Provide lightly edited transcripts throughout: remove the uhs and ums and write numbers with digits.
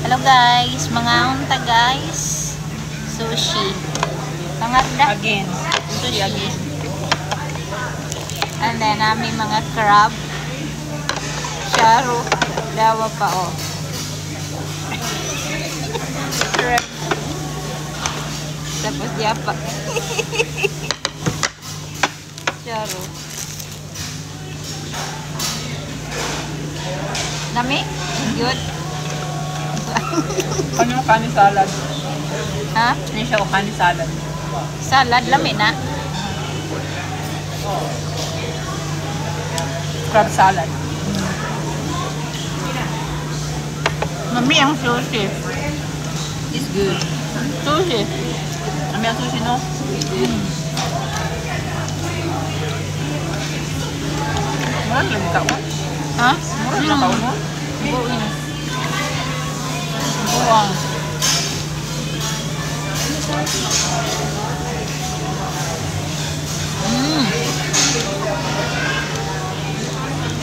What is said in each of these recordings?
Hello guys, mga unta guys. Sushi. Pangatda. Again. Sushi again. And then namin mga crab. Charo. Dawa pa oh. Crab. Tapos diapa. Charo. Nami? Good. Ano yung kanin salad? Ha? Ano siya o kanin salad? Salad, lami na. Crab salad. Mami ang sushi. It's good. Sushi. Ano yung sushi no? Marami lang kaon. Ha? Marami lang kaon mo? Buwing. Buwang.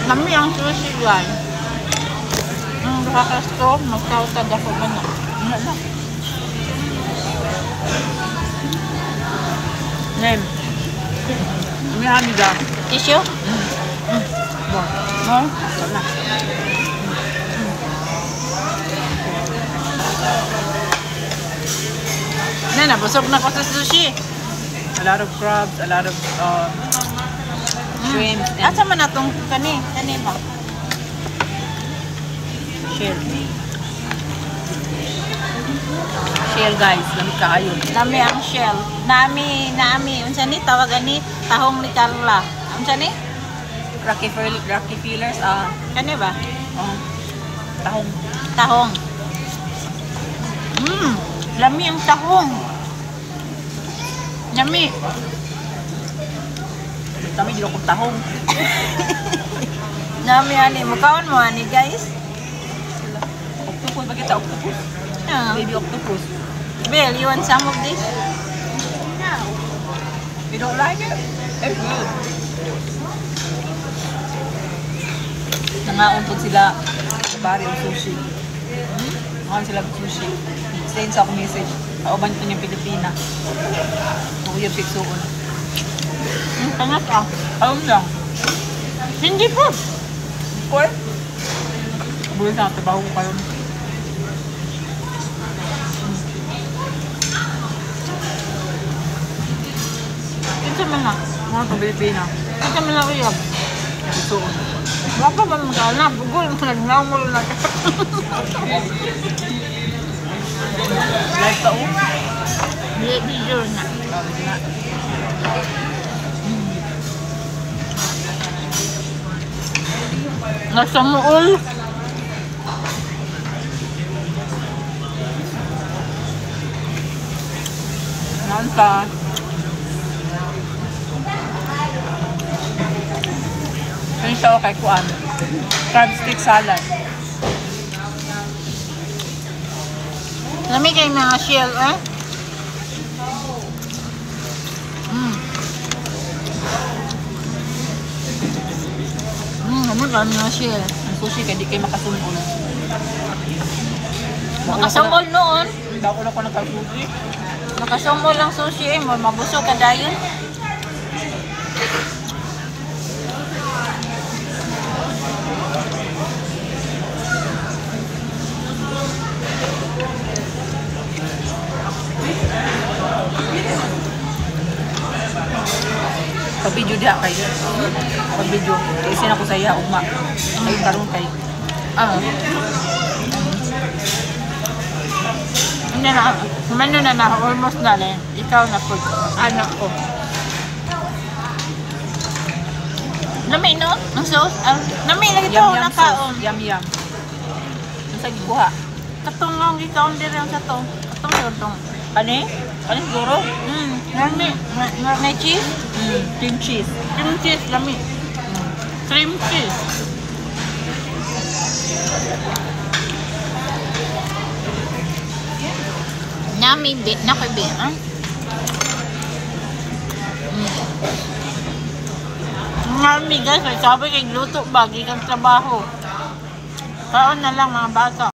Lami ang sushi guys. Nakakasto, magkawtag ako ba na? Ano na? Name. May hamida. Tissue? No? Wala. Na, busog na ko sa sushi. A lot of crabs, a lot of shrimps and Asa man natong kani? Kani ba? shell. Shell guys, lamig kaayo. Nami ang shell. Nami, unsa ni tawagan ni tahong ni Carla. Unsa ni? Rocky fillers, Kani ba? tahong. Tahong. Lami ang tahong. Yummy. Kami di ko tahong. Nami ani, mukaon mo ani guys. Octopus ba kita? Octopus? Yeah. Baby octopus. Bill, you want some of this? You don't like it? It's good. Nangaon sila sa bari o sushi. Nangaon sila sushi. Send sa ako message. Kauban ito niyang Pilipina. Kuya Pixoon. Pangat ah. Alam lang. Hindi po. Por? Bulan sa trabaho ko kayo. Ito man na. Mga sa Pilipina. Ito man na kuyab. Pixoon. Wapa ba mag-alap? Bugol, nagnaumul na. Live ka o? Video na. Nasa muol. Nanta. Kaya siya o kay Kuan. Crab stick salad. Lami kay mga shell eh. Naman kami mga shell. Ang sushi kaya di kayo makasungol. Makasungol noon. Dako na ko nagka-sushi. Makasungol lang sushi eh. Mabusog ka dayon. Pag-video diha kay. Pag-video. Isin ako sa iya, ugma. Ay, karoon kay. Hindi na. Kumano na na. Almost na rin. Ikaw na po. Anak ko. Lami no? Ang sauce? Lami lagi ito. Nakaon. Yum yum. Ang sa gikuha. Katong lang ikaw din rin sa to. Katong yun tong. Kani? Kani siguro? Lami. May cheese? Cream cheese. Cream cheese. Lami. Cream cheese. Nami bit na ko bit. Nami guys, may sabi kay luto ba, gikan trabaho. Kaon na lang mga bata.